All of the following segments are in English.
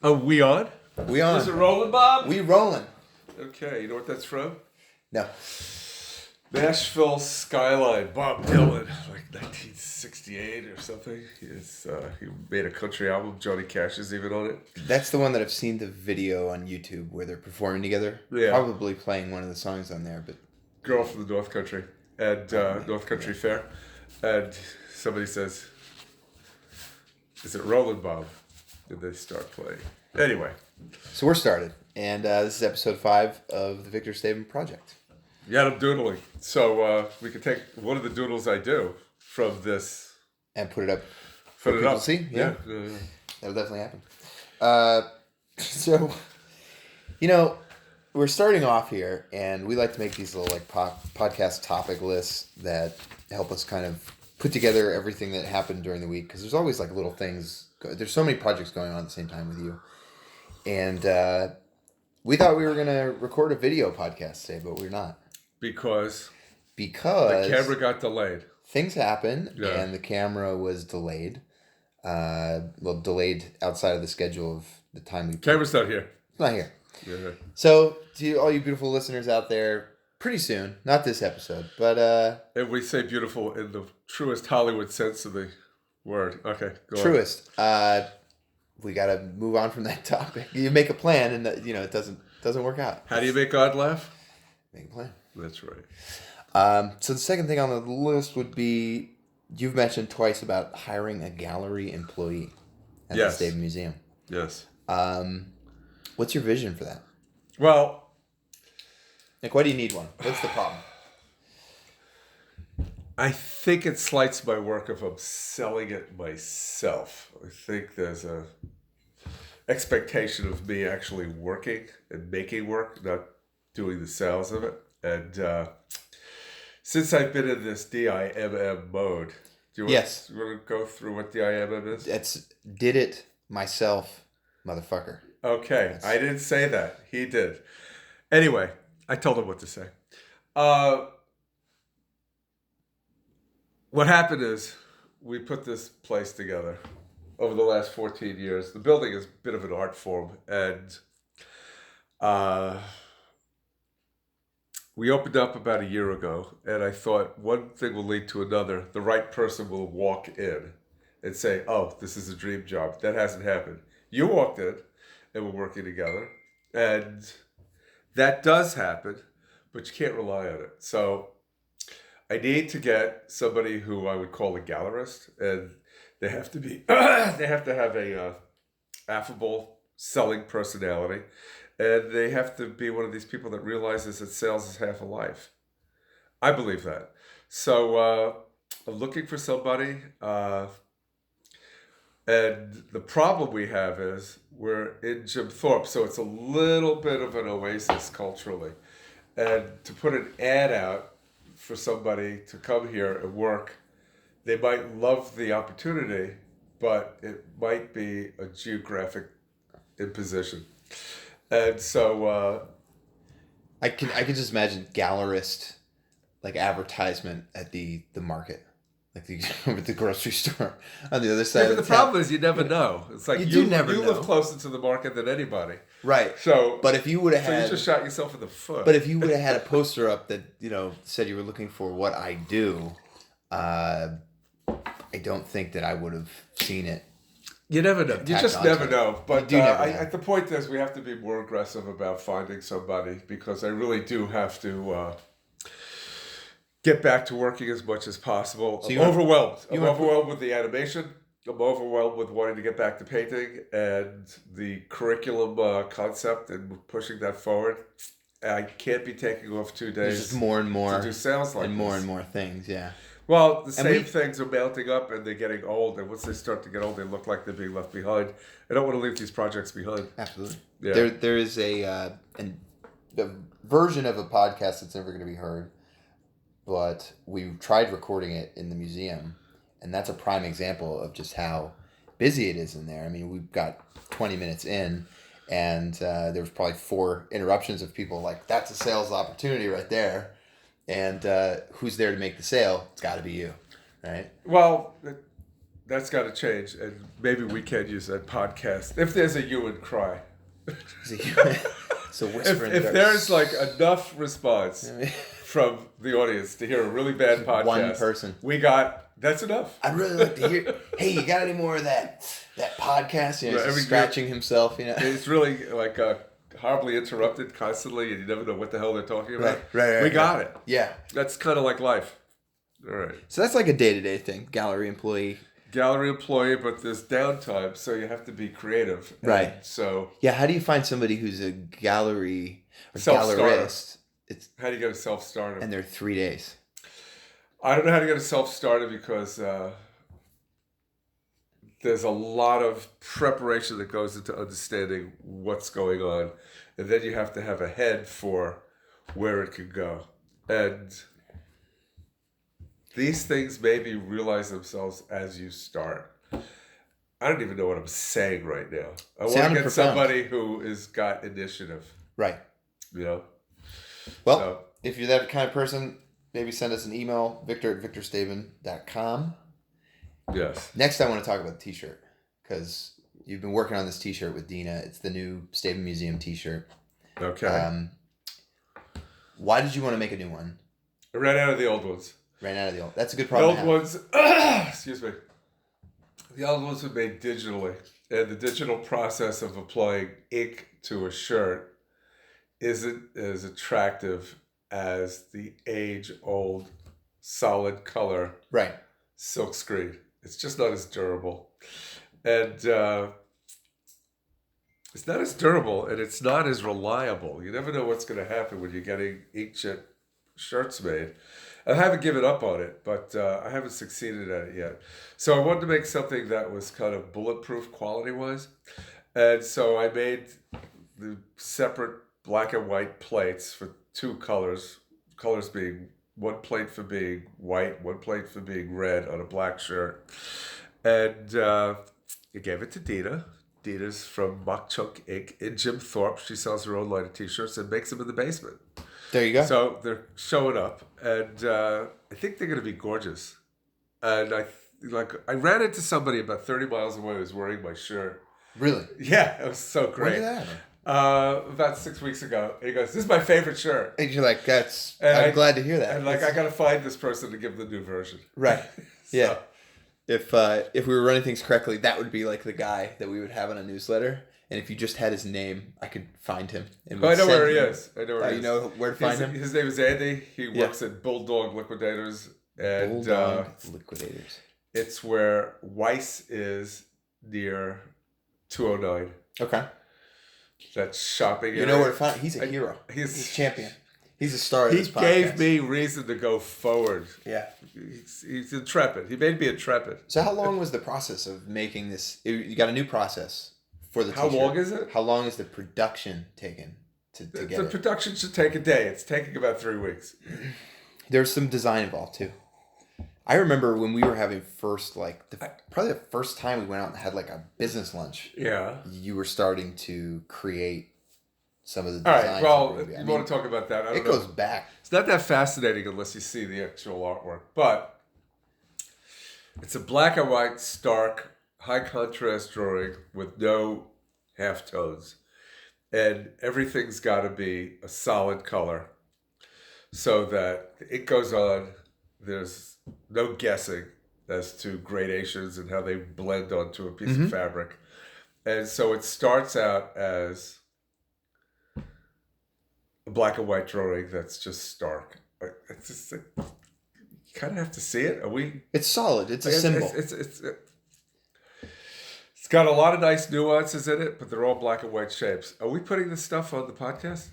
Oh, we on? We on. Is it rolling, Bob? We rolling. Okay, you know what that's from? No. Nashville Skyline. Bob Dylan, like 1968 or something. He made a country album. Johnny Cash is even on it. That's the one that I've seen the video on YouTube where they're performing together. Yeah. Probably playing one of the songs on there, but... Girl from the North Country. And North Country Fair. And somebody says, is it rolling, Bob? And they start playing. Anyway. So we're started. And this is episode 5 of the Victor Stabin Project. Yeah, I'm doodling. So we can take one of the doodles I do from this. And put it up. Put it up. See? Yeah. That'll definitely happen. So, we're starting off here, and we like to make these little podcast topic lists that help us kind of put together everything that happened during the week, because there's always like little things. There's so many projects going on at the same time with you. And we thought we were going to record a video podcast today, but we're not. Because the camera got delayed. Things happen, and the camera was delayed. Delayed outside of the schedule of the time we... Camera's not here. It's not here. Yeah. So, to all you beautiful listeners out there, pretty soon, not this episode, but... And we say beautiful in the truest Hollywood sense of the word. Okay, go on. Truest. We got to move on from that topic. You make a plan, and it doesn't work out. How do you make God laugh? Make a plan. That's right. So the second thing on the list would be, you've mentioned twice about hiring a gallery employee at the Stabin Museum. Yes. What's your vision for that? Well... why do you need one? What's the problem? I think it slights my work if I'm selling it myself. I think there's a expectation of me actually working and making work, not doing the sales of it. And since I've been in this DIMM mode, do you want to go through what DIMM is? It's did it myself, motherfucker. Okay, I didn't say that. He did. Anyway, I told him what to say. What happened is we put this place together over the last 14 years. The building is a bit of an art form, and we opened up about a year ago, and I thought one thing will lead to another. The right person will walk in and say, oh, this is a dream job. That hasn't happened. You walked in, and we're working together, and that does happen, but you can't rely on it. So I need to get somebody who I would call a gallerist, and they have to be, they have to have a affable selling personality, and they have to be one of these people that realizes that sales is half a life. I believe that. So I'm looking for somebody, and the problem we have is we're in Jim Thorpe, so it's a little bit of an oasis culturally. And to put an ad out for somebody to come here and work, they might love the opportunity, but it might be a geographic imposition. And so I can just imagine gallerist advertisement at the market, at the grocery store on the other side. Yeah, but the problem is you never know. It's like you never know. live closer to the market than anybody, right? So, but if you would have you just shot yourself in the foot. But if you would have had a poster up that said you were looking for what I do, I don't think that I would have seen it. You never know. You just never know. But the point is, we have to be more aggressive about finding somebody, because I really do have to get back to working as much as possible. I'm overwhelmed. I'm overwhelmed with the animation. I'm overwhelmed with wanting to get back to painting and the curriculum concept and pushing that forward. I can't be taking off 2 days. There's just more and more to do sales like and more and more things. Yeah. Well, the same things are mounting up, and they're getting old. And once they start to get old, they look like they're being left behind. I don't want to leave these projects behind. Absolutely. Yeah. There is a version of a podcast that's never going to be heard, but we tried recording it in the museum, and that's a prime example of just how busy it is in there. I mean, we've got 20 minutes in, and there was probably 4 interruptions of people like, that's a sales opportunity right there. And who's there to make the sale? It's got to be you, right? Well, that's got to change, and maybe we can use that podcast if there's a hue and cry. So whisper if there's like enough response from the audience to hear a really bad podcast, one person, that's enough. I'd really like to hear. Hey, you got any more of that podcast? You know, he's scratching himself. You know, it's really like horribly interrupted constantly, and you never know what the hell they're talking about. Right. We got it. Yeah, that's kind of like life. All right. So that's like a day-to-day thing. Gallery employee, but there's downtime, so you have to be creative. Right. So yeah, how do you find somebody who's a gallery or gallerist? How do you get a self-starter? And they're 3 days. I don't know how to get a self-starter because there's a lot of preparation that goes into understanding what's going on. And then you have to have a head for where it could go. And these things maybe realize themselves as you start. I don't even know what I'm saying right now. I want to get somebody who has got initiative. Right. You know? Well, if you're that kind of person, maybe send us an email, victor@victorstabin.com. Yes. Next, I want to talk about the t-shirt because you've been working on this t-shirt with Dina. It's the new Stabin Museum t-shirt. Okay. Why did you want to make a new one? I ran out of the old ones. That's a good problem. The old ones, excuse me. The old ones were made digitally. And the digital process of applying ink to a shirt isn't as attractive as the age-old solid color silk screen. It's just not as durable. And it's not as durable, and it's not as reliable. You never know what's going to happen when you're getting inkjet shirts made. I haven't given up on it, but I haven't succeeded at it yet. So I wanted to make something that was kind of bulletproof quality-wise. And so I made the separate black and white plates for two colors being one plate for being white, one plate for being red on a black shirt. And I gave it to Dina. Dina's from Mock Chunk Ink in Jim Thorpe. She sells her own line of t-shirts and makes them in the basement. There you go. So they're showing up, and I think they're going to be gorgeous. And I ran into somebody about 30 miles away who was wearing my shirt. Really? Yeah, it was so great. When did that happen? About 6 weeks ago. And he goes, "This is my favorite shirt." And you're like, I'm glad to hear that. And I got to find this person to give the new version. Right. So, yeah. If we were running things correctly, that would be like the guy that we would have on a newsletter. And if you just had his name, I could find him. And I know where he is. I know where he is. You know where to find him? His name is Andy. He works at Bulldog Liquidators. And Bulldog Liquidators. It's where Weiss is near 209. Okay. That shopping area. You know where to find him? He's a hero. He's a champion. He's a star of this podcast. He gave me reason to go forward. Yeah. He's intrepid. He made me intrepid. So how long was the process of making this? You got a new process for the t-shirt. How long is it? How long is the production taken to get it? The production should take a day. It's taking about 3 weeks. There's some design involved too. I remember when we were having probably the first time we went out and had like a business lunch. Yeah. You were starting to create some of the designs. All right. Well, you want to talk about that? I don't know. Goes back. It's not that fascinating unless you see the actual artwork. But it's a black and white, stark, high contrast drawing with no halftones. And everything's got to be a solid color so that it goes on. There's no guessing as to gradations and how they blend onto a piece of fabric. And so it starts out as a black and white drawing that's just stark. It's just you kind of have to see it. It's solid. It's a symbol. It's got a lot of nice nuances in it, but they're all black and white shapes. Are we putting this stuff on the podcast?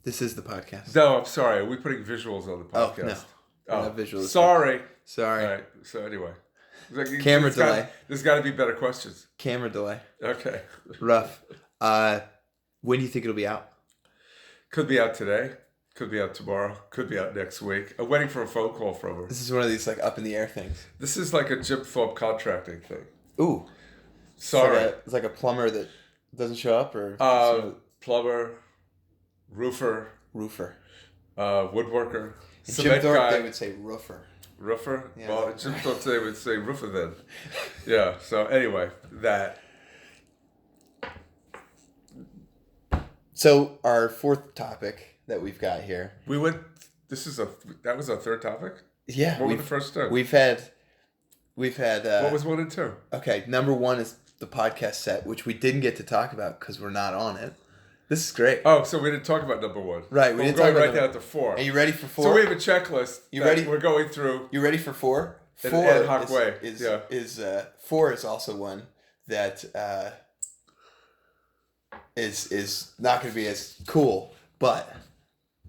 This is the podcast. No, I'm sorry. Are we putting visuals on the podcast? Oh, no. Visuals. Sorry. All right. So anyway. Camera delay. There's got to be better questions. Camera delay. Okay. Rough. When do you think it'll be out? Could be out today. Could be out tomorrow. Could be out next week. I'm waiting for a phone call from her. This is one of these like up in the air things. This is like a Jim Thorpe contracting thing. Ooh. Sorry. It's like a plumber that doesn't show up, or plumber, roofer, woodworker. Woodworker. Jim Thorpe, they would say roofer. Roofer? Yeah. Well, I just thought they would say roofer then. Yeah, so anyway, that. So our fourth topic that we've got here. We went, that was our third topic? Yeah. What were the first two? We've had. What was 1 and 2? Okay, number 1 is the podcast set, which we didn't get to talk about because we're not on it. This is great. Oh, so we didn't talk about number 1. Right, we're going right down to 4. Are you ready for 4? So we have a checklist. You ready? We're going through. You ready for 4? An 4 ad hoc way. Is 4 is also one that is not going to be as cool, but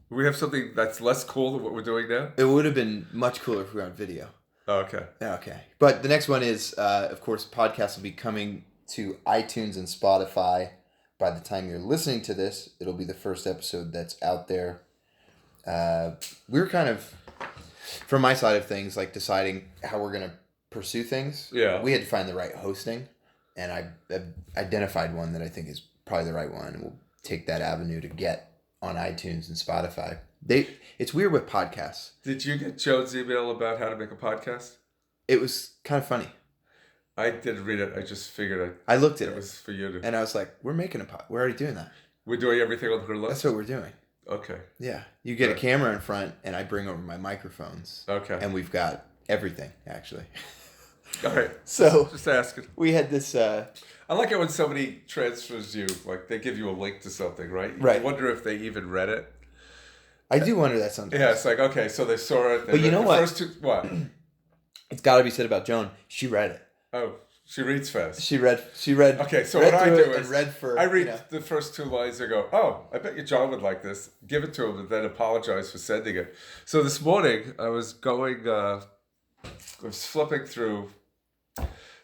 We have something that's less cool than what we're doing now? it would have been much cooler if we were on video. Oh, okay. Okay. But the next one is, of course, podcasts will be coming to iTunes and Spotify. By the time you're listening to this, it'll be the first episode that's out there. We were kind of, from my side of things, like deciding how we're going to pursue things. Yeah. We had to find the right hosting, and I identified one that I think is probably the right one, and we'll take that avenue to get on iTunes and Spotify. It's weird with podcasts. Did you get Joe's email about how to make a podcast? It was kind of funny. I didn't read it. I just figured I looked at it it, was for you to. and I was like, we're making a pod. We're already doing that. We're doing everything on her list? That's what we're doing. Okay. Yeah. You get Right. a camera in front, and I bring over my microphones. Okay. And we've got everything, actually. All right. So Just asking. we had this... I like it when somebody transfers you, like they give you a link to something, right? Right. You wonder if they even read it. I do wonder that sometimes. Yeah, it's like, okay, so they saw it. But you know what? First two, what? It's got to be said about Joan. She read it. Oh, she reads fast. She read. Okay, so read what I through do it is and read for. I read you know. the first 2 lines and go, oh, I bet you John would like this. Give it to him and then apologize for sending it. So this morning I was going, I was flipping through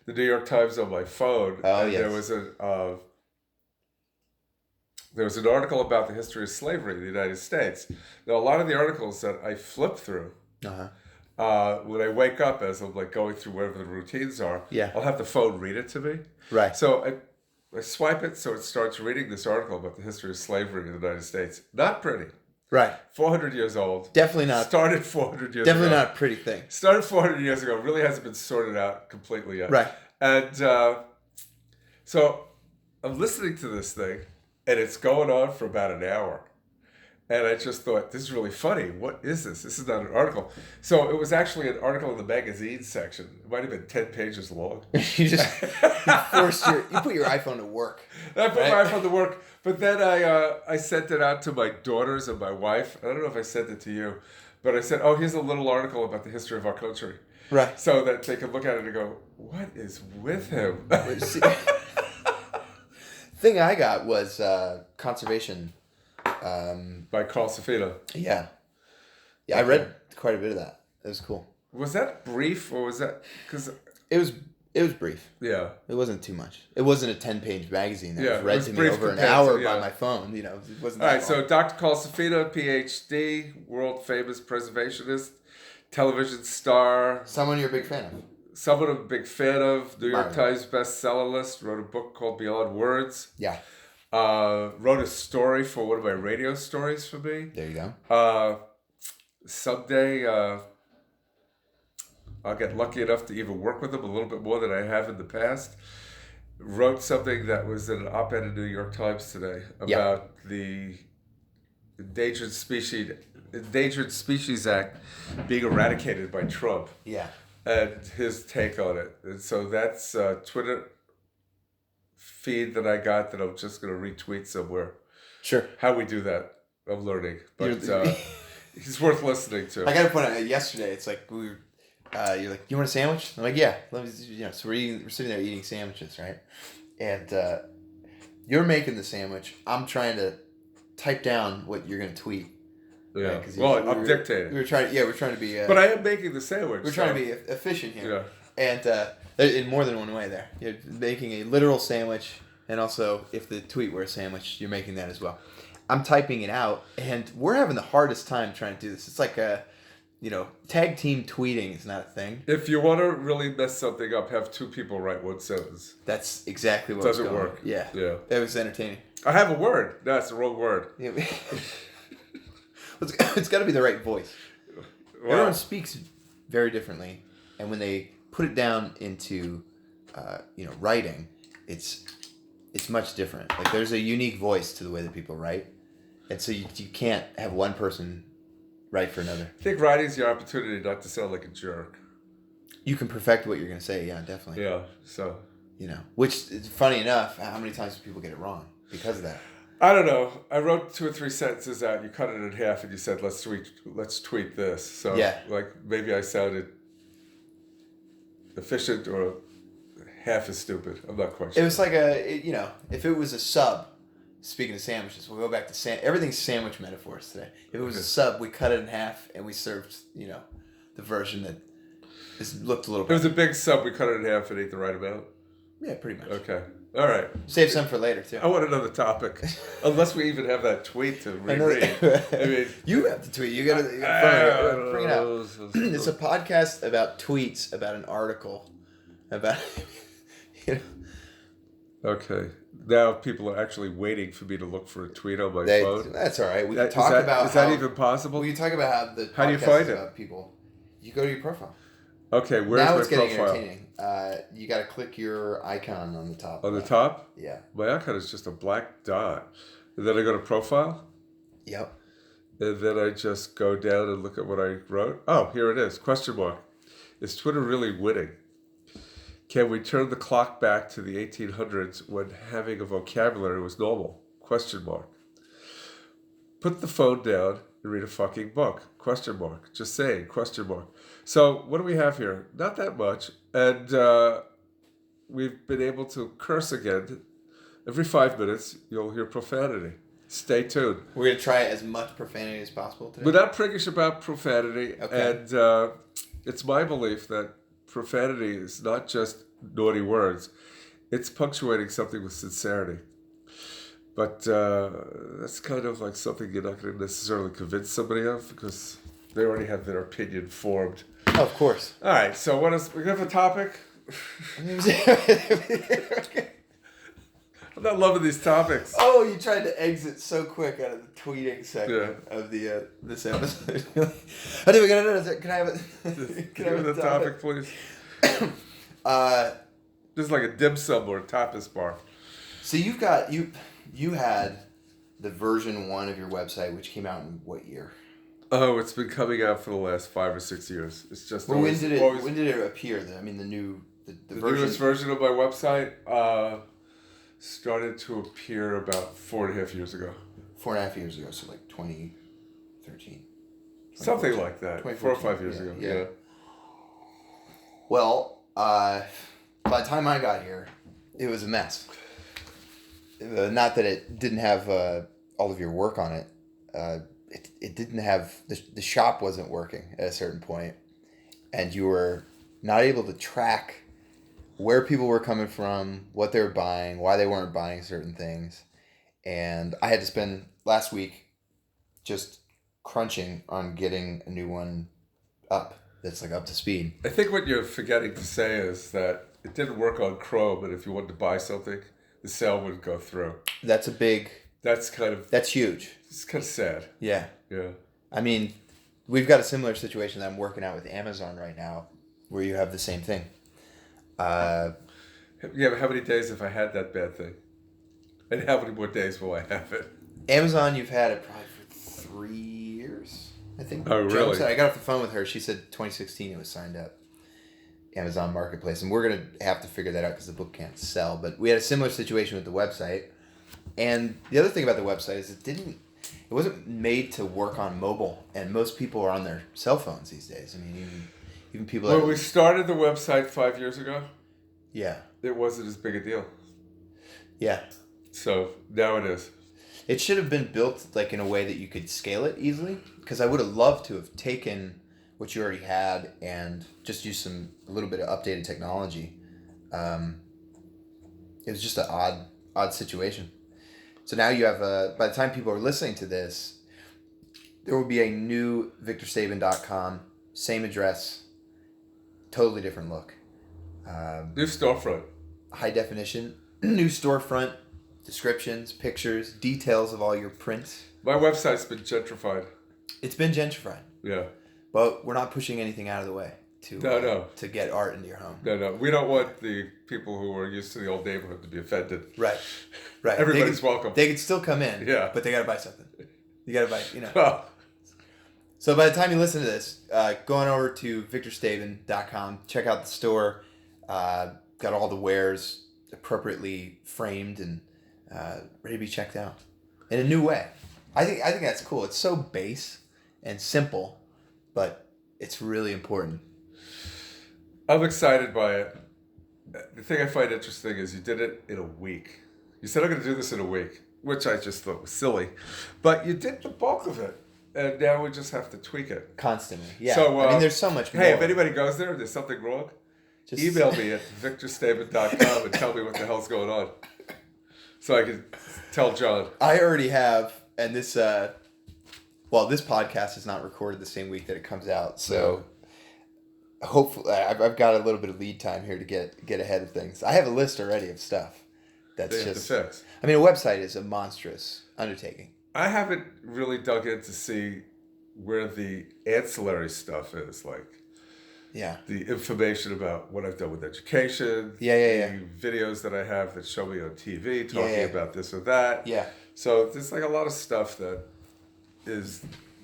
the New York Times on my phone. Oh, and yes. There was an article about the history of slavery in the United States. Now, a lot of the articles that I flip through, when I wake up as I'm like going through whatever the routines are, Yeah. I'll have the phone read it to me. Right. So I swipe it so it starts reading this article about the history of slavery in the United States. Not pretty. Right. 400 years old. Definitely not. Started 400 years Definitely ago. not a pretty thing. Started 400 years ago. Really hasn't been sorted out completely yet. Right. And so I'm listening to this thing, and it's going on for about an hour. And I just thought, this is really funny. What is this? This is not an article. So it was actually an article in the magazine section. It might have been 10 pages long. You just you put your iPhone to work. I put Right? my iPhone to work, but then I sent it out to my daughters and my wife. I don't know if I sent it to you, but I said, oh, here's a little article about the history of our country. Right. So that they could look at it and go, what is with him? Thing I got was conservation. By Carl Safina. Yeah. Yeah, I read quite a bit of that. It was cool. Was that brief or was that... Because... It was brief. Yeah. It wasn't too much. It wasn't a 10-page magazine that Yeah, was it read was to me brief over an compared to- hour yeah. by my phone. You know, it wasn't All that right, so long. Dr. Carl Safina, PhD, world-famous preservationist, television star, Someone you're a big fan of. someone I'm a big fan of, New York Admire. Times bestseller list, wrote a book called Beyond Words, Yeah. wrote a story for one of my radio stories for me. There you go. Someday I'll get lucky enough to even work with him a little bit more than I have in the past. Wrote something that was in an op-ed in the New York Times today about the Endangered Species Act being eradicated by Trump Yeah. and his take on it. And so that's a Twitter feed that I got that I'm just going to retweet somewhere. Sure. How we do that, I'm learning. But You're- he's worth listening to. I got to point out, yesterday, it's like we were, you're like, you want a sandwich? I'm like, yeah. So we're sitting there eating sandwiches, right? And you're making the sandwich. I'm trying to type down what you're going to tweet. Yeah. Right? Well, I'm dictating. We're trying to be. But I am making the sandwich. We're trying to be efficient here. Yeah. And in more than one way there. You're making a literal sandwich, and also if the tweet were a sandwich, you're making that as well. I'm typing it out, and we're having the hardest time trying to do this. It's like tag team tweeting is not a thing. If you want to really mess something up, have 2 people write one sentence. That's exactly what Doesn't was going work. on. Yeah. Yeah. That was entertaining. I have a word. No, it's the wrong word. Yeah. It's got to be the right voice. Well, Everyone speaks very differently, and when they put it down into, writing, it's much different. Like there's a unique voice to the way that people write, and so you can't have one person write for another. I think writing's your opportunity not to sound like a jerk. You can perfect what you're going to say, yeah, definitely. Yeah, so. Which is funny enough, how many times do people get it wrong because of that? I don't know. I wrote 2 or 3 sentences out. You cut it in half, and you said, "Let's tweet this." So, maybe I sounded efficient or half as stupid. I'm not quite sure. It was like if it was a sub. Speaking of sandwiches, we'll go back to everything's sandwich metaphors today. If it was a sub, we cut it in half and we served, the version that looked a little bit. It was a big sub. We cut it in half and ate the right amount. Yeah, pretty much. Okay. All right. Save some for later, too. I want another topic. Unless we even have that tweet to reread. I mean, you have the tweet. You got to bring it out. It's a podcast about tweets about an article about. Okay. Now people are actually waiting for me to look for a tweet on my phone. That's all right. We can talk about. Is that even possible? We can talk about how the. How do you find it? About people. You go to your profile. Okay, where's now my it's getting profile? Entertaining. You got to click your icon on the top. On the top? Yeah. My icon is just a black dot. And then I go to profile. Yep. And then I just go down and look at what I wrote. Oh, here it is. Question mark. Is Twitter really winning? Can we turn the clock back to the 1800s when having a vocabulary was normal? Question mark. Put the phone down and read a fucking book? Question mark. Just saying. Question mark. So what do we have here? Not that much. And we've been able to curse again. Every 5 minutes, you'll hear profanity. Stay tuned. We're going to try as much profanity as possible today. We're not priggish about profanity. Okay. And it's my belief that profanity is not just naughty words. It's punctuating something with sincerity. But that's kind of like something you're not going to necessarily convince somebody of because they already have their opinion formed. Oh, of course. All right. So what is we have a topic? I'm not loving these topics. Oh, you tried to exit so quick out of the tweeting segment of the this episode. Can I have it? Can I have the topic, please? This is like a dim sum or a tapas bar. So you've got you had the version 1 of your website, which came out in what year? Oh, it's been coming out for the last 5 or 6 years. It's just when did it appear? I mean, the newest version of my website started to appear about 4.5 years ago. 4.5 years ago, so like 2013. Something like that. 4 or 5 years ago. Yeah. Well, by the time I got here, it was a mess. Not that it didn't have all of your work on it. It didn't have the shop wasn't working at a certain point, and you were not able to track where people were coming from, what they were buying, why they weren't buying certain things, and I had to spend last week just crunching on getting a new one up that's like up to speed. I think what you're forgetting to say is that it didn't work on Chrome, and if you wanted to buy something, the sale wouldn't go through. That's huge. It's kind of sad. Yeah. Yeah. I mean, we've got a similar situation that I'm working out with Amazon right now, where you have the same thing. Yeah, but how many days have I had that bad thing? And how many more days will I have it? Amazon, you've had it probably for 3 years, I think. Oh, really? I got off the phone with her. She said 2016 it was signed up. Amazon Marketplace. And we're going to have to figure that out because the book can't sell. But we had a similar situation with the website. And the other thing about the website is it wasn't made to work on mobile. And most people are on their cell phones these days. I mean, even people... When we started the website 5 years ago, yeah, it wasn't as big a deal. Yeah. So now it is. It should have been built like in a way that you could scale it easily. Because I would have loved to have taken what you already had and just use a little bit of updated technology. It was just an odd situation. So now you have by the time people are listening to this, there will be a new VictorStabin.com, same address, totally different look. New storefront. High definition, new storefront, descriptions, pictures, details of all your prints. My website's been gentrified. It's been gentrified. Yeah. But we're not pushing anything out of the way. to get art into your home. No. We don't want the people who are used to the old neighborhood to be offended. Right. Everybody's welcome. They could still come in. Yeah. But they got to buy something. You got to buy, Well. So by the time you listen to this, go on over to victorstabin.com. Check out the store. Got all the wares appropriately framed and ready to be checked out in a new way. I think that's cool. It's so base and simple, but it's really important. I'm excited by it. The thing I find interesting is you did it in a week. You said, I'm going to do this in a week, which I just thought was silly. But you did the bulk of it, and now we just have to tweak it. Constantly, yeah. So, there's so much more. Hey, if anybody goes there and there's something wrong, just email me at victorstabin.com and tell me what the hell's going on. So I can tell John. I already have, and this, this podcast is not recorded the same week that it comes out, so... Hopefully, I've got a little bit of lead time here to get ahead of things. I have a list already of stuff that's they have just. to fix. I mean, a website is a monstrous undertaking. I haven't really dug in to see where the ancillary stuff is, like. Yeah. The information about what I've done with education. Yeah. The videos that I have that show me on TV talking about this or that. Yeah. So there's like a lot of stuff that is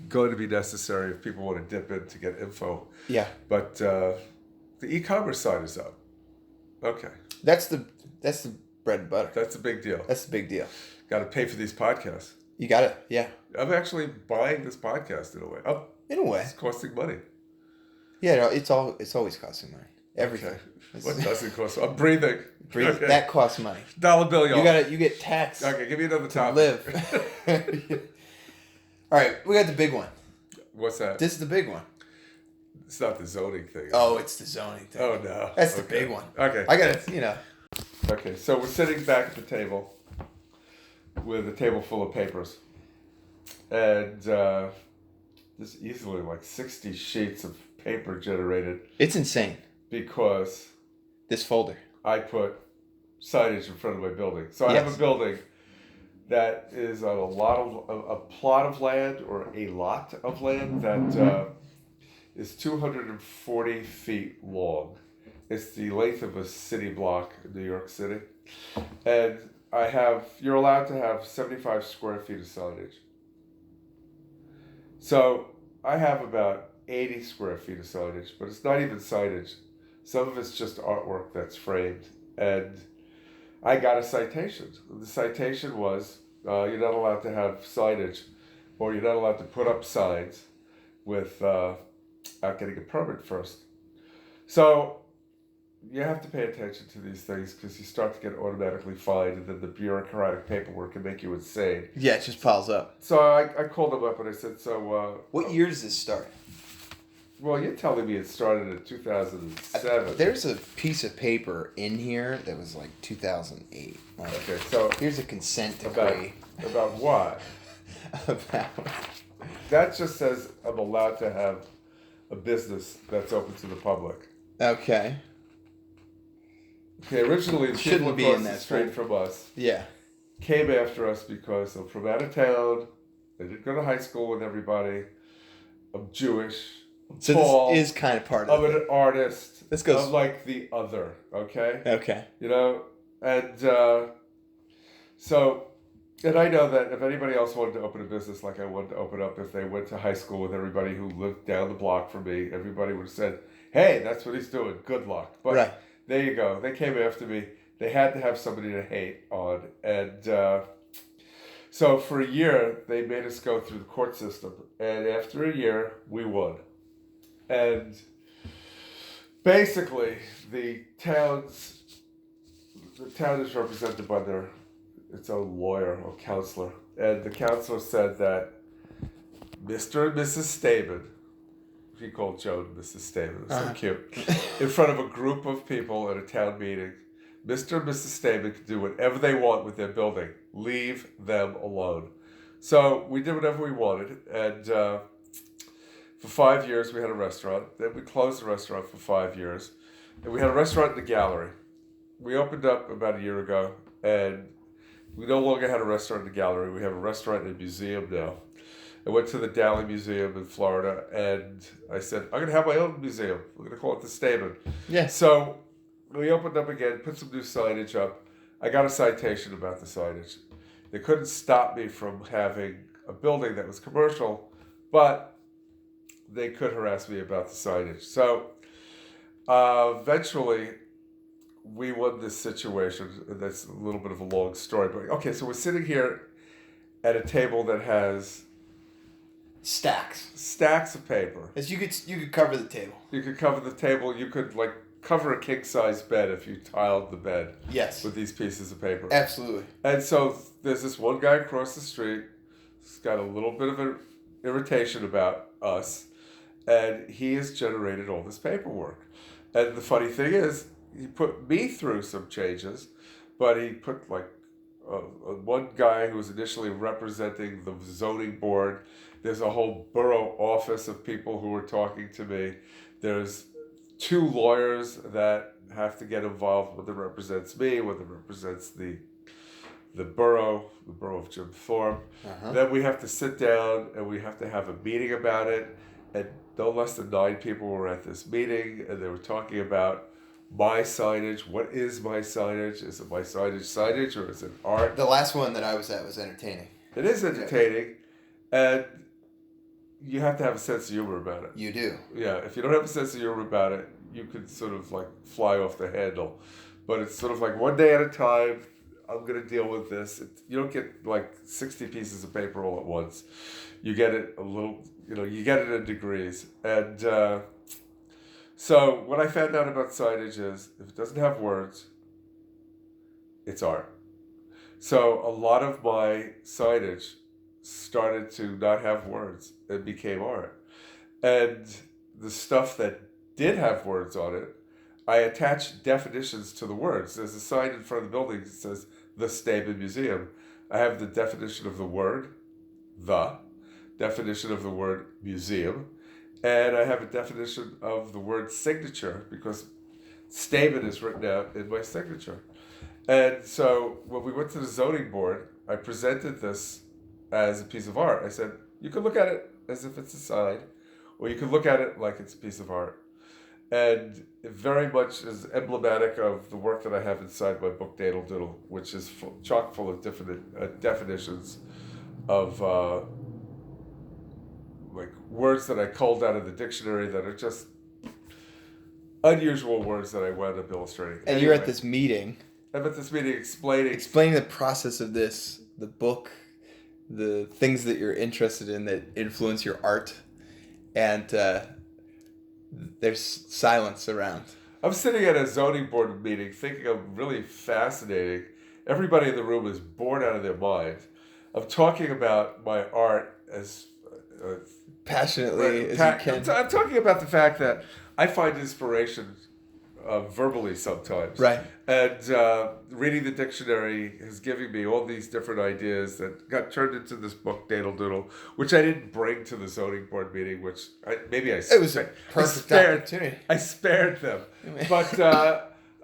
going to be necessary if people want to dip in to get info. Yeah. But the e-commerce side is up. Okay. That's the bread and butter. That's a big deal. That's the big deal. Got to pay for these podcasts. You got it. Yeah. I'm actually buying this podcast in a way. Oh, in a way. It's costing money. Yeah, no, it's always costing money. Everything. Okay. What does it cost? I'm breathing. Okay. That costs money. Dollar bill, y'all. You get taxed. Okay, give me another topic. Live. All right, we got the big one. What's that? This is the big one. It's not the zoning thing. Oh, it's the zoning thing. Oh, no. That's the big one. Okay. I got it, Okay, so we're sitting back at the table with a table full of papers. And there's easily like 60 sheets of paper generated. It's insane. Because this folder. I put signage in front of my building. So I have a building that is on a plot of land or a lot of land that is 240 feet long. It's the length of a city block in New York City. And you're allowed to have 75 square feet of signage. So I have about 80 square feet of signage, but it's not even signage. Some of it's just artwork that's framed. And I got a citation. The citation was, you're not allowed to have signage, or you're not allowed to put up signs without getting a permit first. So you have to pay attention to these things because you start to get automatically fined, and then the bureaucratic paperwork can make you insane. Yeah, it just piles up. So I called them up and I said, what year does this start? Well, you're telling me it started in 2007. There's a piece of paper in here that was like 2008. Okay, so here's a consent decree. About what? That just says I'm allowed to have a business that's open to the public. Okay. Okay, originally the people across the street from us came after us because I'm from out of town. I didn't go to high school with everybody. I'm Jewish. So tall, this is kind of part of it. I'm an artist. This goes. I'm like the other, okay? Okay. And and I know that if anybody else wanted to open a business like I wanted to open up, if they went to high school with everybody who lived down the block from me, everybody would have said, hey, that's what he's doing. Good luck. But there you go. They came after me. They had to have somebody to hate on. And so for a year, they made us go through the court system. And after a year, we won. And basically, the town is represented by its own lawyer or counselor. And the counselor said that Mr. and Mrs. Stabin, he called Joan Mrs. Stabin, it was so cute, in front of a group of people at a town meeting, Mr. and Mrs. Stabin could do whatever they want with their building. Leave them alone. So we did whatever we wanted. And for 5 years, we had a restaurant. Then we closed the restaurant for 5 years. And we had a restaurant in the gallery. We opened up about a year ago, and we no longer had a restaurant in the gallery. We have a restaurant in a museum now. I went to the Daley Museum in Florida, and I said, I'm going to have my own museum. We're going to call it the Stabin. Yeah. So we opened up again, put some new signage up. I got a citation about the signage. They couldn't stop me from having a building that was commercial, but they could harass me about the signage. So eventually, we won this situation. That's a little bit of a long story, but okay. So we're sitting here at a table that has stacks of paper. As you could cover the table. You could cover the table. You could like cover a king size bed if you tiled the bed. Yes. With these pieces of paper. Absolutely. And so there's this one guy across the street. He's got a little bit of an irritation about us, and he has generated all this paperwork. And the funny thing is, he put me through some changes, but he put like one guy who was initially representing the zoning board. There's a whole borough office of people who were talking to me. There's 2 lawyers that have to get involved. One that represents me, one that represents the borough of Jim Thorpe. Uh-huh. Then we have to sit down and we have to have a meeting about it. And no less than 9 people were at this meeting, and they were talking about my signage. What is my signage? Is it my signage or is it art? The last one that I was at was entertaining. It is entertaining, and you have to have a sense of humor about it. You do. Yeah, if you don't have a sense of humor about it, you could sort of like fly off the handle. But it's sort of like one day at a time. I'm going to deal with this. You don't get like 60 pieces of paper all at once. You get it a little, you get it in degrees. And so what I found out about signage is if it doesn't have words, it's art. So a lot of my signage started to not have words. It became art. And the stuff that did have words on it, I attached definitions to the words. There's a sign in front of the building that says the Stabin Museum. I have the definition of the word, the definition of the word museum, and I have a definition of the word signature because Stabin is written out in my signature. And so when we went to the zoning board, I presented this as a piece of art. I said, you can look at it as if it's a sign, or you can look at it like it's a piece of art. And it very much is emblematic of the work that I have inside my book, Dadle Doodle, which is chock full of different definitions of like words that I culled out of the dictionary that are just unusual words that I wound up illustrating. And you're at this meeting. I'm at this meeting explaining the process of this, the book, the things that you're interested in that influence your art, and there's silence around. I'm sitting at a zoning board meeting thinking I'm really fascinating. Everybody in the room is bored out of their mind. I'm talking about my art as passionately as you can. I'm talking about the fact that I find inspiration verbally sometimes. Right. And reading the dictionary has given me all these different ideas that got turned into this book, Dadle Doodle, which I didn't bring to the zoning board meeting, which it was a perfect opportunity. I spared them. But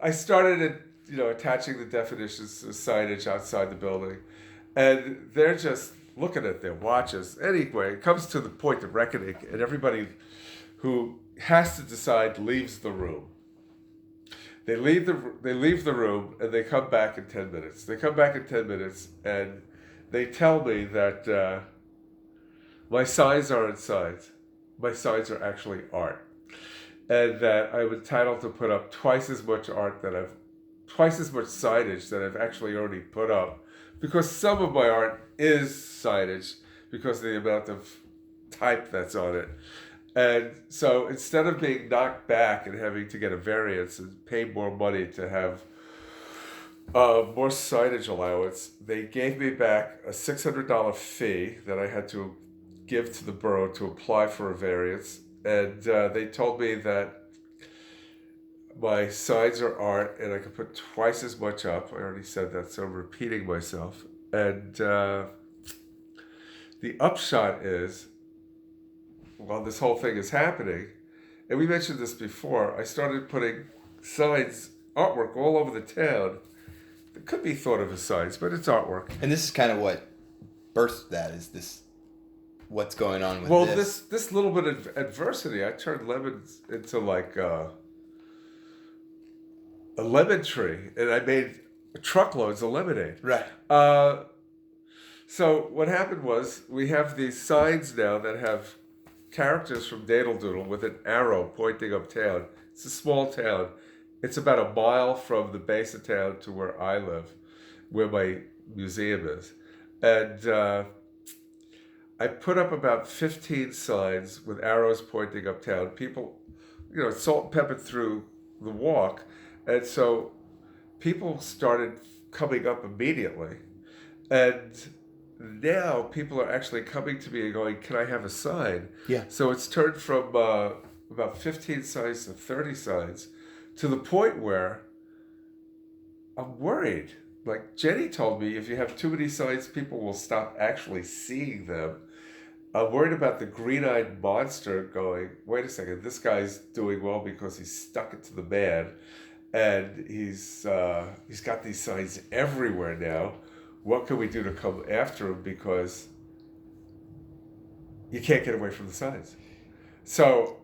I started attaching the definitions to signage outside the building. And they're just looking at their watches. Anyway, it comes to the point of reckoning, and everybody who has to decide leaves the room. They leave the room and they come back in 10 minutes. They come back in 10 minutes and they tell me that my signs aren't signs. My signs are actually art. And that I'm entitled to put up twice as much signage that I've actually already put up. Because some of my art is signage because of the amount of type that's on it. And so instead of being knocked back and having to get a variance and pay more money to have more signage allowance, they gave me back a $600 fee that I had to give to the borough to apply for a variance. And they told me that my signs are art and I could put twice as much up. I already said that, so I'm repeating myself. And the upshot is, while this whole thing is happening, and we mentioned this before, I started putting signs, artwork all over the town. It could be thought of as signs, but it's artwork. And this is kind of what birthed that, is this what's going on with Well, this. this little bit of adversity, I turned lemons into like a lemon tree, and I made truckloads of lemonade. Right. So what happened was we have these signs now that have characters from Dadle Doodle with an arrow pointing uptown. It's a small town. It's about a mile from the base of town to where I live, where my museum is. And I put up about 15 signs with arrows pointing uptown. People, salt and pepper through the walk. And so people started coming up immediately. And now people are actually coming to me and going, "Can I have a sign?" Yeah. So it's turned from about 15 signs to 30 signs, to the point where I'm worried. Like Jenny told me, if you have too many signs, people will stop actually seeing them. I'm worried about the green-eyed monster going, "Wait a second, this guy's doing well because he's stuck it to the man, and he's got these signs everywhere now. What can we do to come after him, because you can't get away from the signs?" So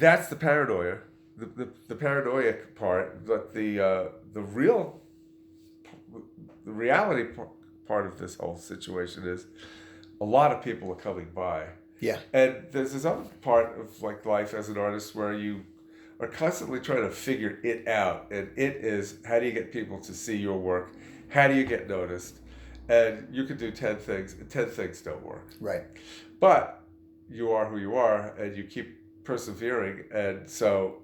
that's the paranoia, the paranoia part. But the reality part of this whole situation is a lot of people are coming by. Yeah. And there's this other part of like life as an artist where you are constantly trying to figure it out. And it is, how do you get people to see your work? How do you get noticed? And you can do 10 things, and 10 things don't work. Right. But you are who you are, and you keep persevering. And so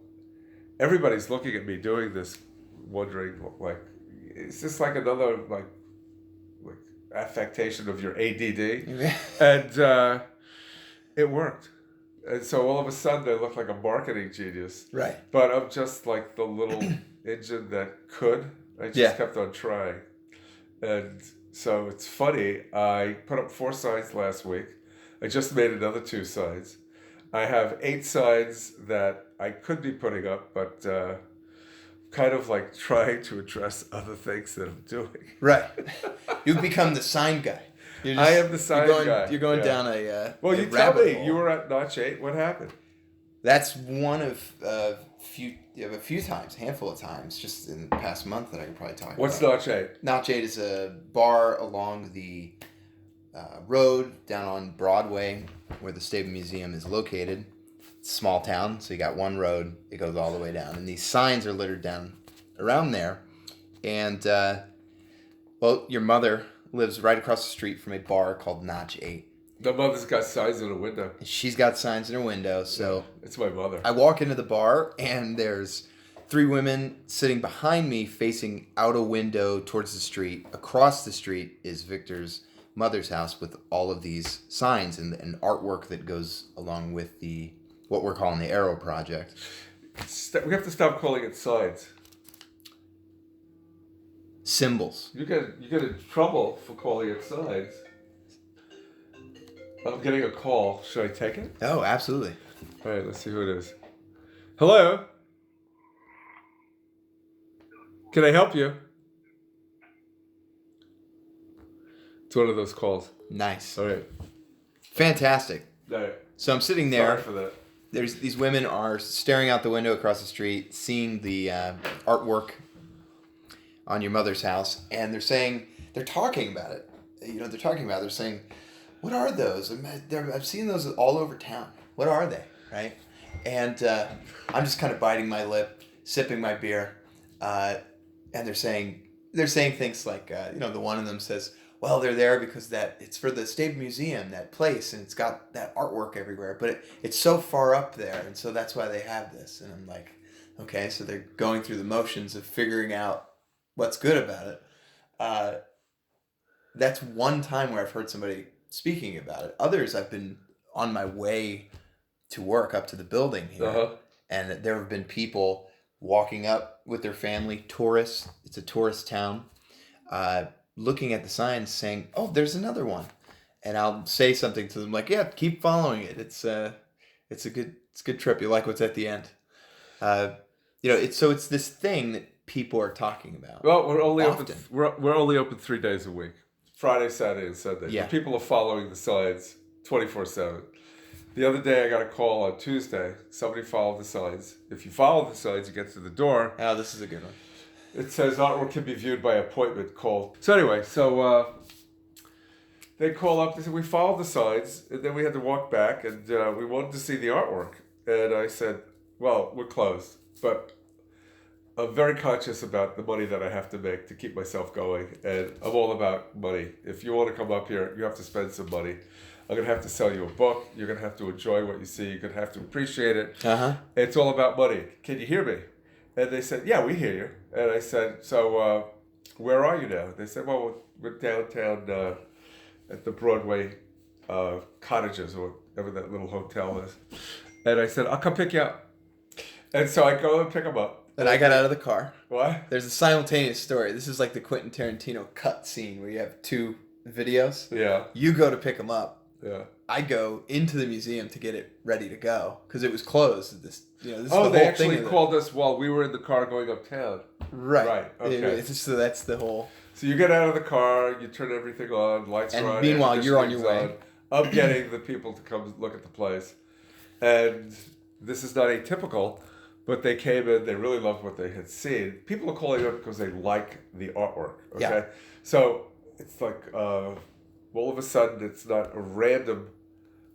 everybody's looking at me doing this, wondering, like, is this like another like affectation of your ADD? And it worked. And so all of a sudden I look like a marketing genius. Right. But I'm just like the little engine that could. I just kept on trying. And so it's funny, I put up 4 signs last week. I just made another 2 signs. I have 8 signs that I could be putting up, but kind of like trying to address other things that I'm doing. Right. You've become the sign guy. I am the sign guy. You're going down a well, you tell me. You were at Notch 8. What happened? That's one of a few times, a handful of times, just in the past month that I could probably talk about. What's Notch 8? Notch 8 is a bar along the road down on Broadway where the Stabin Museum is located. It's a small town, so you got one road. It goes all the way down. And these signs are littered down around there. And, your mother lives right across the street from a bar called Notch 8. The mother's got signs in her window. She's got signs in her window, so... It's my mother. I walk into the bar, and there's 3 women sitting behind me facing out a window towards the street. Across the street is Victor's mother's house with all of these signs and artwork that goes along with what we're calling the Arrow Project. We have to stop calling it signs. Symbols. You get in trouble for calling it signs. I'm getting a call. Should I take it? Oh, absolutely. All right, let's see who it is. Hello? Can I help you? It's one of those calls. Nice. All right. Fantastic. All right. So I'm sitting there. Sorry for that. These women are staring out the window across the street, seeing the artwork on your mother's house, and they're talking about it. They're saying, "What are those? I've seen those all over town. What are they?" Right? And I'm just kind of biting my lip, sipping my beer, and they're saying things like, the one of them says, "Well, they're there because it's for the State Museum, that place, and it's got that artwork everywhere, but it's so far up there, and so that's why they have this." And I'm like, okay, so they're going through the motions of figuring out what's good about it. That's one time where I've heard somebody speaking about it. Others, I've been on my way to work up to the building here, and there have been people walking up with their family, tourists. It's a tourist town. Looking at the signs, saying, "Oh, there's another one," and I'll say something to them like, "Yeah, keep following it. It's a good trip. You like what's at the end." It's this thing that people are talking about. Well, we're only often. open 3 days a week. Friday, Saturday, and Sunday. Yeah. But people are following the signs 24/7. The other day, I got a call on Tuesday. Somebody followed the signs. If you follow the signs, you get to the door. Oh, this is a good one. It says artwork can be viewed by appointment. Call. So anyway, they call up. They said we followed the signs, and then we had to walk back, and we wanted to see the artwork. And I said, "Well, we're closed, but I'm very conscious about the money that I have to make to keep myself going, and I'm all about money. If you want to come up here, you have to spend some money. I'm going to have to sell you a book. You're going to have to enjoy what you see. You're going to have to appreciate it. It's all about money. Can you hear me?" And they said, "Yeah, we hear you." And I said, "So where are you now?" They said, "Well, we're downtown at the Broadway Cottages, or whatever that little hotel is." And I said, "I'll come pick you up." And so I go and pick them up. And I got out of the car. What? There's a simultaneous story. This is like the Quentin Tarantino cut scene where you have two videos. Yeah. You go to pick them up. Yeah. I go into the museum to get it ready to go because it was closed. This is oh, the they whole actually thing called us while we were in the car going uptown. Right. Right. Okay. So that's the whole. So you get out of the car, you turn everything on, lights are on. And meanwhile, you're on your way. I'm getting the people to come look at the place, and this is not atypical. But they came in, they really loved what they had seen. People are calling up because they like the artwork, okay? Yeah. So it's like, all of a sudden, it's not a random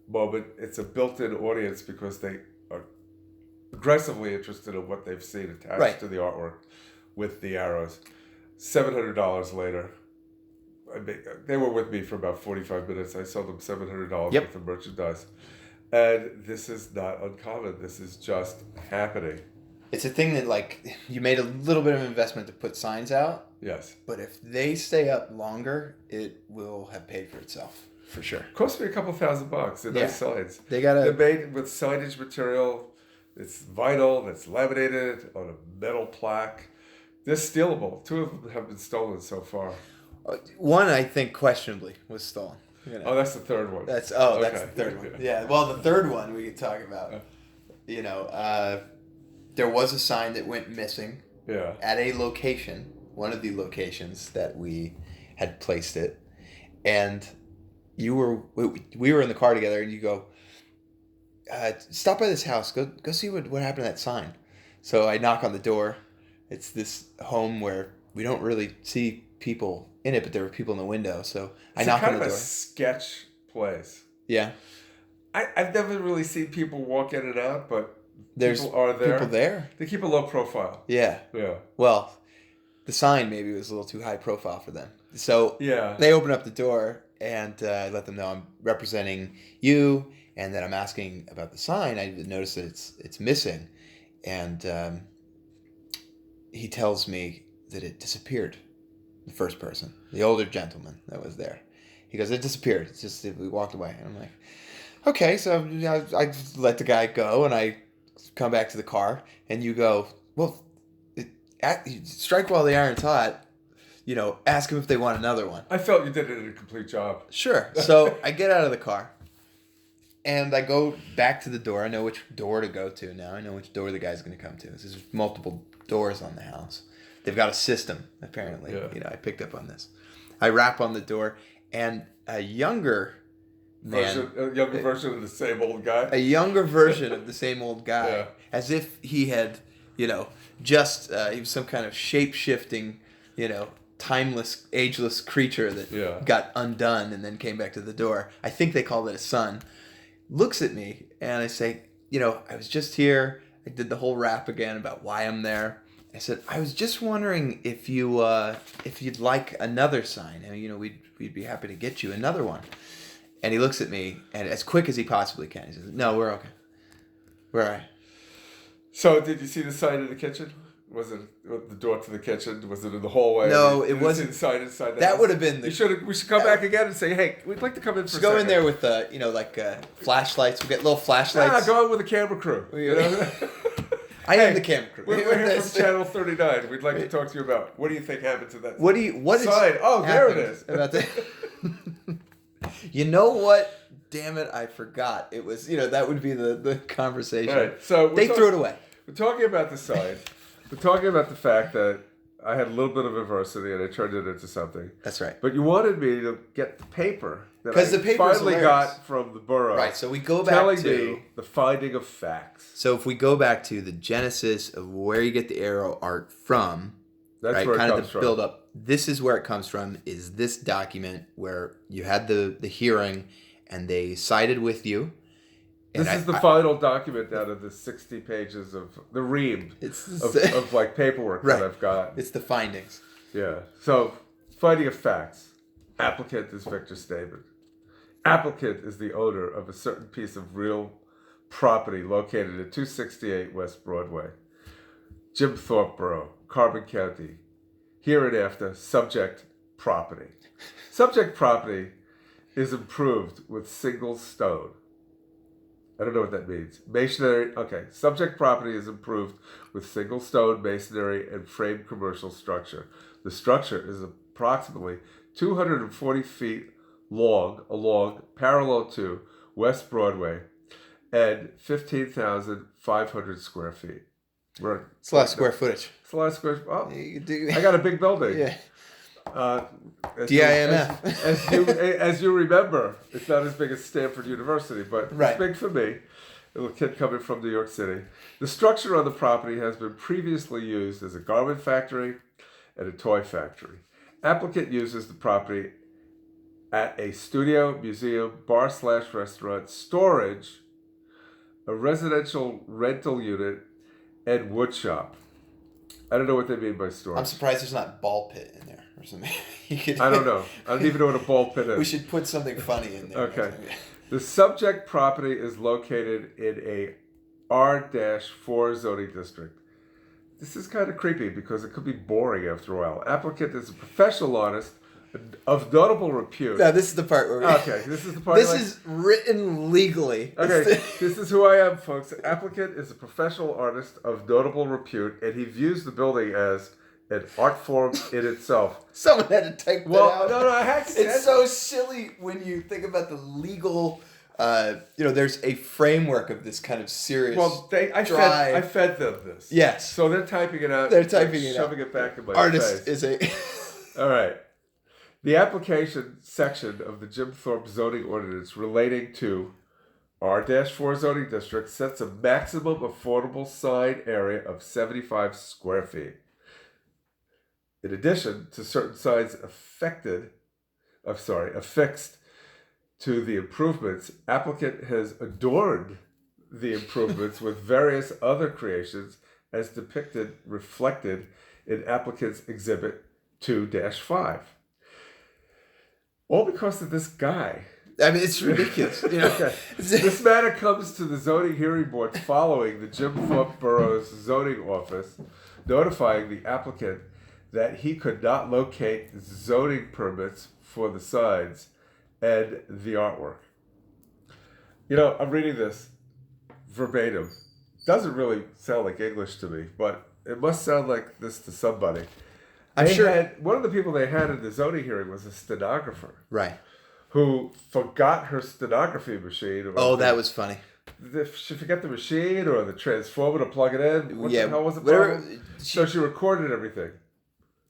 moment. It's a built-in audience because they are aggressively interested in what they've seen attached to the artwork with the arrows. $700 later, they were with me for about 45 minutes. I sold them $700 worth of merchandise. And this is not uncommon. This is just happening. It's a thing that, like, you made a little bit of investment to put signs out. Yes. But if they stay up longer, it will have paid for itself, for sure. It cost me a couple $1,000. They're nice signs. They're made with signage material. It's vinyl. That's laminated on a metal plaque. They're stealable. 2 of them have been stolen so far. One, I think, questionably, was stolen. Oh, that's the third one. That's the third one. Yeah. Well, the third one we could talk about. There was a sign that went missing. Yeah. At a location, one of the locations that we had placed it, and we were in the car together, and you go, "Stop by this house. Go see what happened to that sign." So I knock on the door. It's this home where we don't really see people in it, but there were people in the window, so I knock on the door. It's kind of a sketch place. Yeah. I've never really seen people walk in and out, but there's people are there. People there. They keep a low profile. Yeah. Yeah. Well, the sign maybe was a little too high profile for them. So yeah, they open up the door, and I let them know I'm representing you, and that I'm asking about the sign. I noticed that it's missing, and he tells me that it disappeared. The first person, the older gentleman that was there, he goes, "It disappeared. It's just we walked away." And I'm like, "Okay." So I let the guy go, and I come back to the car, and you go, "Well, strike while the iron's hot. Ask them if they want another one." I felt you did a complete job. Sure. So I get out of the car, and I go back to the door. I know which door to go to now. I know which door the guy's going to come to. There's multiple doors on the house. They've got a system, apparently. Yeah. I picked up on this. I rap on the door, and a younger man... A younger version of the same old guy? A younger version of the same old guy. Yeah. As if he had, he was some kind of shape-shifting, timeless, ageless creature that got undone and then came back to the door. I think they called it a son. Looks at me, and I say, I was just here. I did the whole rap again about why I'm there. I said, "I was just wondering if you'd like another sign. We'd be happy to get you another one." And he looks at me, and as quick as he possibly can, he says, "No, we're okay. We're all right." So, did you see the sign in the kitchen? Was it the door to the kitchen? Was it in the hallway? No, it wasn't. Inside the that house? Would have been. We should come back again and say, "Hey, we'd like to come in for a go second." in there with flashlights. We get little flashlights. Go in with a camera crew. I am the camera crew. We're here from Channel 39. We'd like to talk to you about what do you think happened to that what sign? Oh, there it is. About that. You know what? Damn it, I forgot. It was, that would be the conversation. Right. So they threw it away. We're talking about the sign. We're talking about the fact that I had a little bit of adversity and I turned it into something. That's right. But you wanted me to get the paper that I The paper's finally hilarious. got from the borough. Right, so we go back telling to... me the finding of facts. So if we go back to the genesis of where you get the arrow art from, That's right, where kind it of comes the from. build up. This is where it comes from, is this document where you had the hearing and they sided with you. This is the final document out of the 60 pages of the ream of like paperwork right. that I've got. It's the findings. Yeah. So, finding of facts. Applicant is Victor Stabin. Applicant is the owner of a certain piece of real property located at 268 West Broadway. Jim Thorpe Borough, Carbon County. Hereinafter, subject property. Subject property is improved with single stone. I don't know what that means. Masonry, okay. Subject property is improved with single stone, masonry, and framed commercial structure. The structure is approximately 240 feet long along parallel to West Broadway and 15,500 square feet. It's a lot of square footage. It's a lot of square. Oh, I got a big building. Yeah. DIMF. As you remember, it's not as big as Stanford University, but right. It's big for me. A little kid coming from New York City. The structure on the property has been previously used as a garment factory and a toy factory. Applicant uses the property at a studio, museum, bar/restaurant, storage, a residential rental unit, and wood shop. I don't know what they mean by storage. I'm surprised there's not ball pit in there or something. I don't know. I don't even know what a ball pit is. We should put something funny in there. Okay. The subject property is located in a R-4 zoning district. This is kind of creepy because it could be boring after a while. Applicant is a professional artist of notable repute. No, this is the part where okay, this is the part. This is written legally. Okay, this is who I am, folks. Applicant is a professional artist of notable repute, and he views the building as an art form in itself. Someone had to type that out. No, I had to. It's so silly when you think about the legal. There's a framework of this kind of serious. Well, I fed them this. Yes. So they're typing it out. They're typing it out. Shoving it back in my Artist face. is a. All right. The application section of the Jim Thorpe zoning ordinance relating to R-4 zoning district sets a maximum affordable sign area of 75 square feet. In addition to certain signs affixed to the improvements, applicant has adorned the improvements with various other creations as reflected in applicant's exhibit 2-5. All because of this guy. I mean, it's ridiculous. Okay. This matter comes to the zoning hearing board following the Jim Thorpe Borough's zoning office notifying the applicant that he could not locate zoning permits for the signs and the artwork. I'm reading this verbatim. Doesn't really sound like English to me, but it must sound like this to somebody. One of the people they had in the zoning hearing was a stenographer. Right. Who forgot her stenography machine. That was funny. Did she forget the machine or the transformer to plug it in? What the hell was the whatever, problem? So she recorded everything.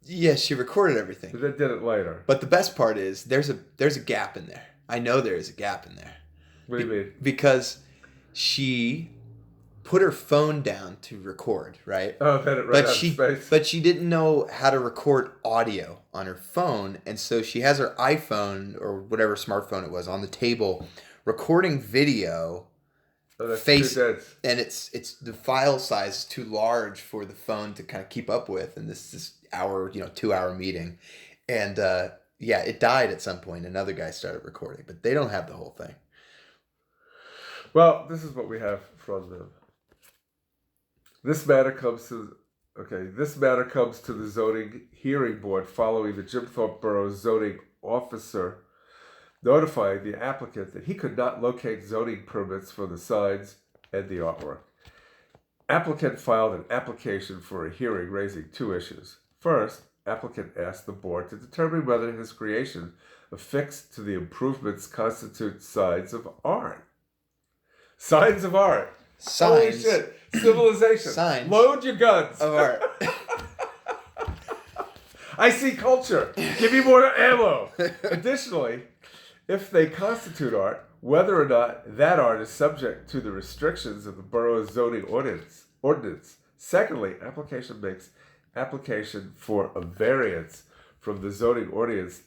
Yes, she recorded everything. But then did it later. But the best part is there's a gap in there. I know there is a gap in there. What do you mean? Because she put her phone down to record, right? Oh, had it right space. But she didn't know how to record audio on her phone, and so she has her iPhone or whatever smartphone it was on the table, recording video. Oh, that's too dense. And it's the file size is too large for the phone to kind of keep up with, and this is 2-hour meeting, and it died at some point. Another guy started recording, but they don't have the whole thing. Well, this is what we have from them. This matter comes to the zoning hearing board following the Jim Thorpe Borough zoning officer notifying the applicant that he could not locate zoning permits for the signs and the artwork. Applicant filed an application for a hearing raising two issues. First, applicant asked the board to determine whether his creation affixed to the improvements constitute signs of art. Signs of art. Holy shit. Civilization. Signs. Load your guns. Of art. I see culture. Give me more ammo. Additionally, if they constitute art, whether or not that art is subject to the restrictions of the borough's zoning ordinance. Secondly, application for a variance from the zoning ordinance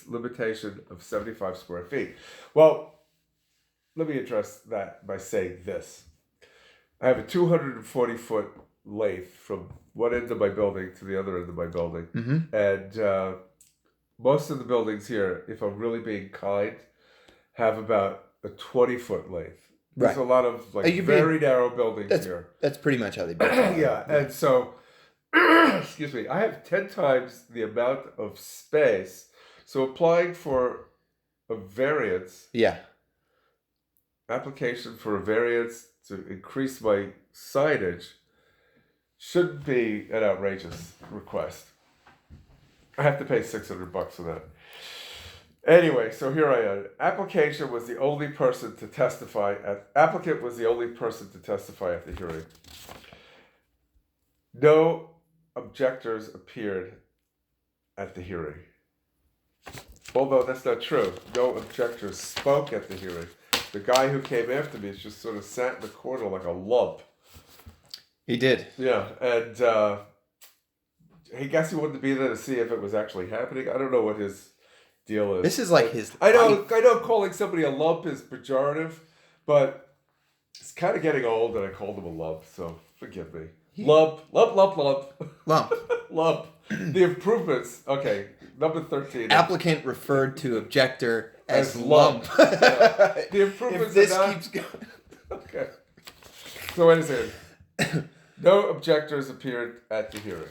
limitation of 75 square feet. Well, let me address that by saying this. I have a 240-foot length from one end of my building to the other end of my building. Mm-hmm. And most of the buildings here, if I'm really being kind, have about a 20-foot length. There's a lot of very narrow buildings here. That's pretty much how they build it. Yeah, and so, excuse me, I have 10 times the amount of space. So applying for a variance, application for a variance to increase my signage shouldn't be an outrageous request. I have to pay $600 for that. Anyway, so here I am. Applicant was the only person to testify at the hearing. No objectors appeared at the hearing. Although that's not true. No objectors spoke at the hearing. The guy who came after me just sort of sat in the corner like a lump. He did. Yeah, and I guess he wanted to be there to see if it was actually happening. I don't know what his deal is. This is like his... I know calling somebody a lump is pejorative, but it's kind of getting old and I called him a lump, so forgive me. Lump. Lump. The improvements. Okay, number 13. Applicant referred to objector as lump. Yeah. The improvements if this keeps going. Okay. So wait a second. No objectors appeared at the hearing.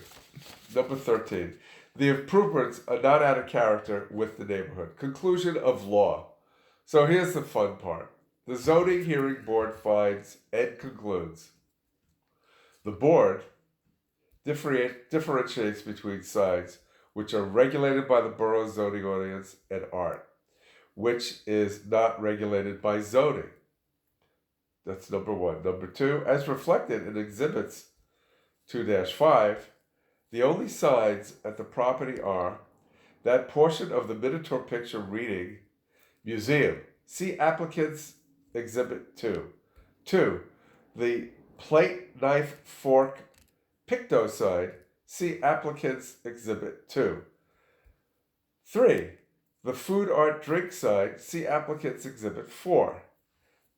Number 13. The improvements are not out of character with the neighborhood. Conclusion of law. So here's the fun part. The zoning hearing board finds and concludes. The board differentiates between signs which are regulated by the borough zoning ordinance and art, which is not regulated by zoning. That's number one. Number two, as reflected in Exhibits 2-5, the only signs at the property are that portion of the Minotaur picture reading Museum. See Applicant's Exhibit 2. 2. The plate, knife, fork, picto sign. See Applicant's Exhibit 2. 3. The food, art, drink sign. See Applicant's Exhibit 4.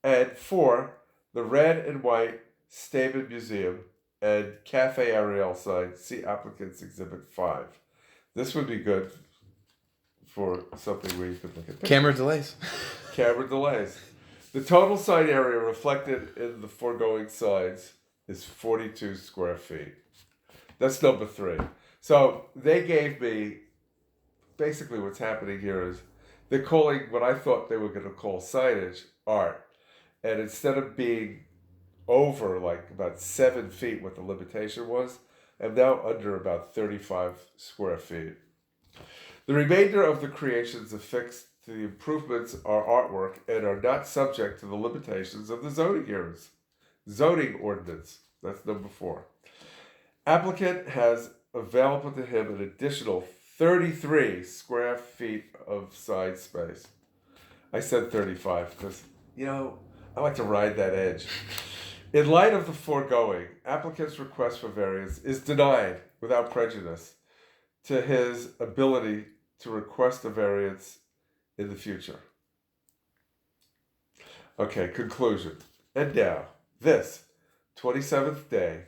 And 4. The red and white Stabin Museum and Cafe Ariel sign. See Applicant's Exhibit 5. This would be good for something where you could look at pictures. Camera delays. Camera delays. The total sign area reflected in the foregoing signs is 42 square feet. That's number 3. So they gave me, basically what's happening here is they're calling what I thought they were going to call signage art. And instead of being over like about 7 feet what the limitation was, I'm now under about 35 square feet. The remainder of the creations affixed to the improvements are artwork and are not subject to the limitations of the zoning ordinance. That's number 4. Applicant has available to him an additional 33 square feet of side space. I said 35 because, I like to ride that edge. In light of the foregoing, applicant's request for variance is denied without prejudice to his ability to request a variance in the future. Okay, conclusion. And now, this 27th day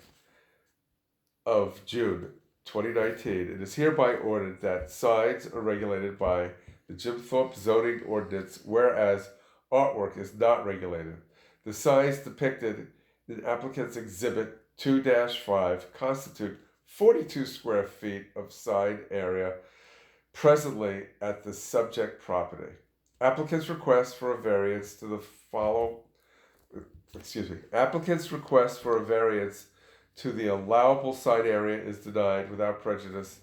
of June 2019, it is hereby ordered that signs are regulated by the Jim Thorpe zoning ordinance, whereas artwork is not regulated. The signs depicted in applicant's Exhibit 2-5 constitute 42 square feet of sign area presently at the subject property. Applicant's request for a variance to the Applicant's request for a variance to the allowable sign area is denied without prejudice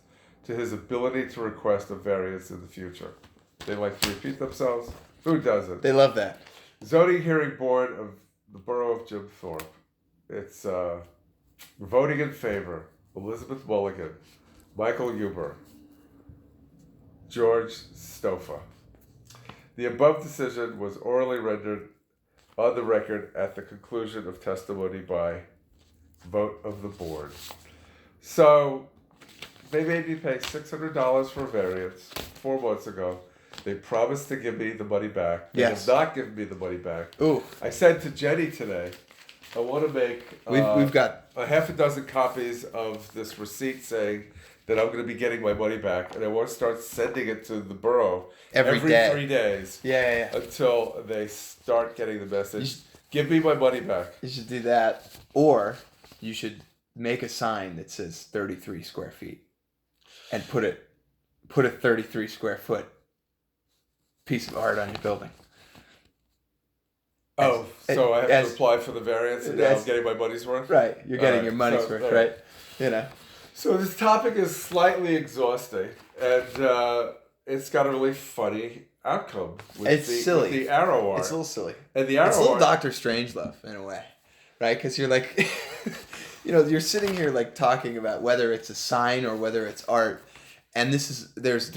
to his ability to request a variance in the future. They like to repeat themselves. Who doesn't? They love that. Zoning Hearing Board of the Borough of Jim Thorpe. It's voting in favor. Elizabeth Mulligan, Michael Huber, George Stofa. The above decision was orally rendered on the record at the conclusion of testimony by vote of the board. So they made me pay $600 for a variance 4 months ago. They promised to give me the money back. They Yes. have not given me the money back. Ooh. I said to Jenny today, I want to make We've got a half a dozen copies of this receipt saying that I'm going to be getting my money back, and I want to start sending it to the borough every every day. 3 days Yeah. until they start getting the message. Give me my money back. You should do that, or you should make a sign that says 33 square feet, and put a 33 square foot piece of art on your building. Oh, so I have to apply for the variance, and now I'm getting my money's worth? Right, you're getting your money's worth, right? You know. So this topic is slightly exhausting, and it's got a really funny outcome. It's silly. With the arrow art. It's a little silly. And the arrow it's a little art. Doctor Strangelove in a way, right? Because you're like, you're sitting here like talking about whether it's a sign or whether it's art, and there's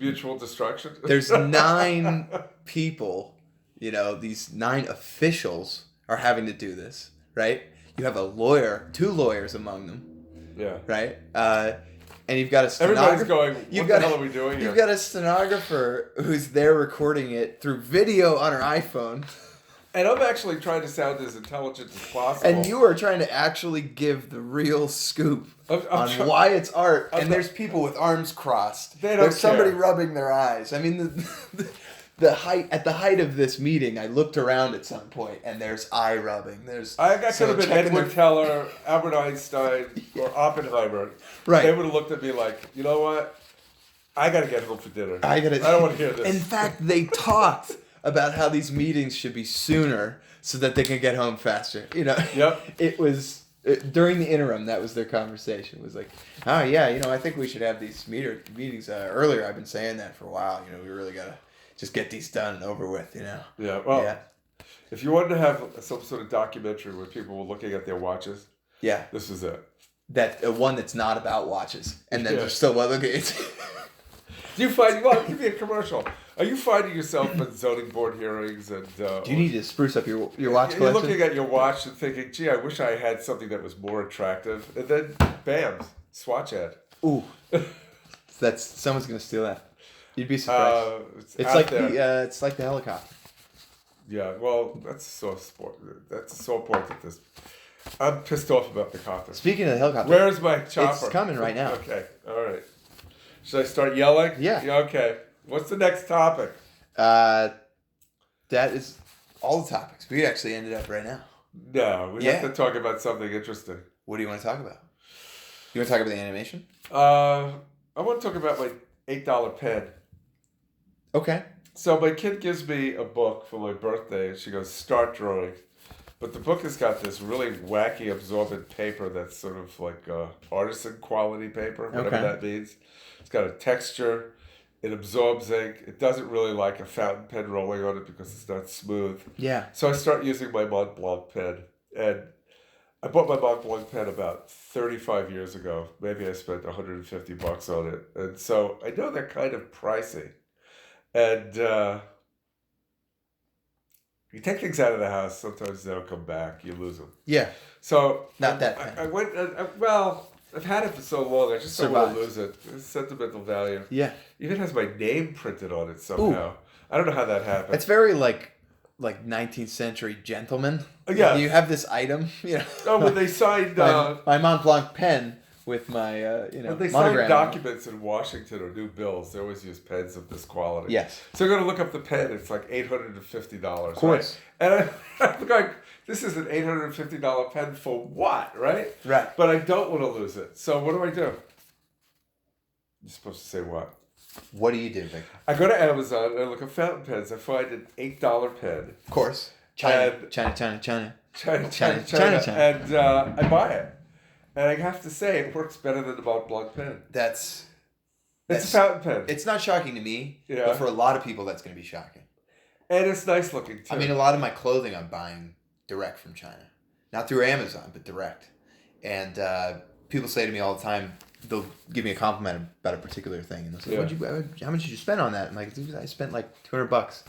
mutual destruction. There's 9 people. These 9 officials are having to do this, right? You have a lawyer, 2 lawyers among them. Yeah. Right? And you've got a stenographer. Everybody's going, what the hell are we doing here? You've got a stenographer who's there recording it through video on her iPhone. And I'm actually trying to sound as intelligent as possible. And you are trying to actually give the real scoop on why it's art. And there's people with arms crossed. There's somebody rubbing their eyes. I mean, at the height of this meeting, I looked around at some point, and there's eye rubbing. I could have been Edward Teller, Albert Einstein, or Oppenheimer. Right. They would have looked at me like, you know what? I got to get home for dinner. I don't want to hear this. In fact, they talked about how these meetings should be sooner so that they can get home faster. Yep. It was during the interim. That was their conversation. It was like, oh yeah, I think we should have these meetings earlier. I've been saying that for a while. We really gotta just get these done and over with. Yeah. Well, if you wanted to have some sort of documentary where people were looking at their watches, this is it. That one that's not about watches, and then they're still looking at. Do you find? Well, I'll give you a commercial. Are you finding yourself in zoning board hearings and? Do you need to spruce up your watch collection? You're looking at your watch and thinking, "Gee, I wish I had something that was more attractive," and then, bam, swatch ad. Ooh, someone's gonna steal that. You'd be surprised. It's like the helicopter. Yeah, well, that's so important. I'm pissed off about the copter. Speaking of the helicopter, where's my chopper? It's coming right now. Okay, all right. Should I start yelling? Yeah. Okay. What's the next topic? That is all the topics. We actually ended up right now. No, we have to talk about something interesting. What do you want to talk about? You want to talk about the animation? I want to talk about my $8 pen. Okay. So my kid gives me a book for my birthday, and she goes, start drawing. But the book has got this really wacky absorbent paper that's sort of like artisan quality paper, whatever that means. It's got a texture. It absorbs ink. It doesn't really like a fountain pen rolling on it because it's not smooth. Yeah. So I start using my Mont Blanc pen. And I bought my Mont Blanc pen about 35 years ago. Maybe I spent $150 on it. And so I know they're kind of pricey. And you take things out of the house, sometimes they don't come back. You lose them. Yeah. So not that pen. I went, well, I've had it for so long, I just don't want to lose it. It's sentimental value. Yeah. Even has my name printed on it somehow. Ooh. I don't know how that happened. It's very like 19th century gentleman. Yeah. You have this item, Oh, when they signed my Mont Blanc pen with my when they monogram. sign documents in Washington or new bills, they always use pens of this quality. Yes. So I'm going to look up the pen. It's like $850. Of course. Right? And I'm like, this is an $850 pen for what, right? Right. But I don't want to lose it. So what do? You're supposed to say what? What do you do, Vic? I go to Amazon and I look at fountain pens. I find an $8 pen. Of course. China. And I buy it. And I have to say, it works better than the Mont Blanc pen. It's a fountain pen. It's not shocking to me, but for a lot of people, that's going to be shocking. And it's nice looking, too. I mean, a lot of my clothing I'm buying direct from China. Not through Amazon, but direct. And people say to me all the time, they'll give me a compliment about a particular thing, and they'll say, how much did you spend on that? I'm like, dude, I spent like $200.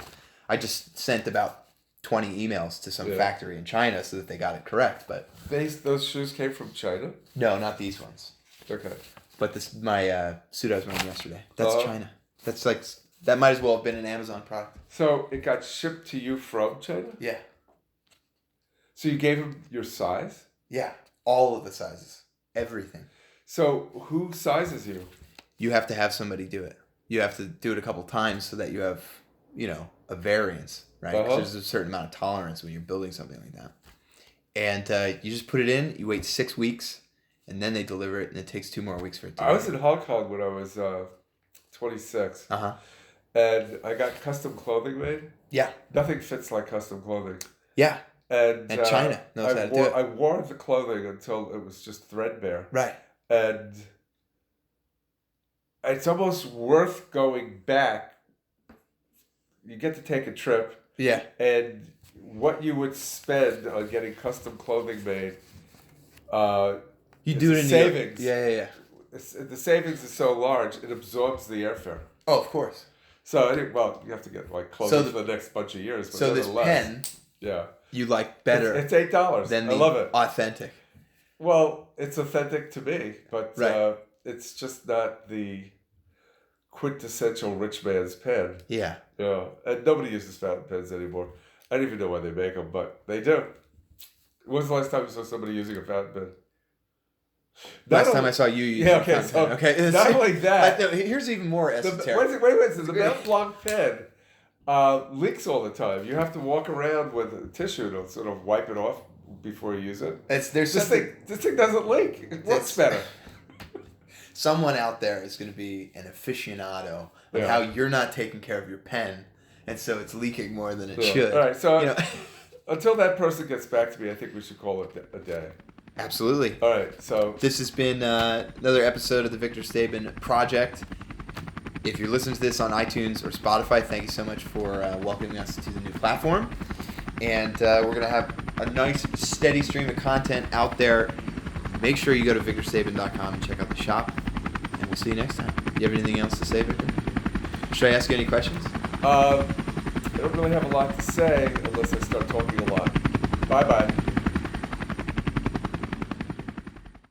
I just sent about 20 emails to some factory in China so that they got it correct, but... Those shoes came from China? No, not these ones. Okay. But my suit I was wearing yesterday, that's China. That's like, that might as well have been an Amazon product. So it got shipped to you from China? Yeah. So you gave him your size? Yeah. All of the sizes. Everything. So who sizes you? You have to have somebody do it. You have to do it a couple times so that you have, a variance, right? Because there's a certain amount of tolerance when you're building something like that. And you just put it in, you wait 6 weeks, and then they deliver it, and it takes 2 more weeks for it to I was in Hong Kong when I was 26. Uh-huh. And I got custom clothing made. Yeah. Nothing fits like custom clothing. Yeah. And China knows how to do it. I wore the clothing until it was just threadbare. Right. And it's almost worth going back. You get to take a trip. Yeah. And what you would spend on getting custom clothing made, you do it in savings. Yeah. The savings is so large, it absorbs the airfare. Oh, of course. So, you have to get like clothing for the next bunch of years. But so this pen, you like better. It's $8. Than I love it. Authentic. Well, it's authentic to me, but right. It's just not the quintessential rich man's pen. Yeah. Yeah, and nobody uses fountain pens anymore. I don't even know why they make them, but they do. When was the last time you saw somebody using a fountain pen? Last time I saw you use a fountain pen. Okay. Not only that. Here's even more esoteric. Wait. So the Mont Blanc pen leaks all the time. You have to walk around with a tissue to sort of wipe it off before you use it. This thing doesn't leak. It looks better. Someone out there is going to be an aficionado on how you're not taking care of your pen, and so it's leaking more than it should. All right, so until that person gets back to me, I think we should call it a day. Absolutely. All right, so... This has been another episode of the Victor Stabin Project. If you're listening to this on iTunes or Spotify, thank you so much for welcoming us to the new platform. And we're going to have a nice, steady stream of content out there. Make sure you go to victorstabin.com and check out the shop. And we'll see you next time. Do you have anything else to say, Victor? Should I ask you any questions? I don't really have a lot to say unless I start talking a lot. Bye-bye.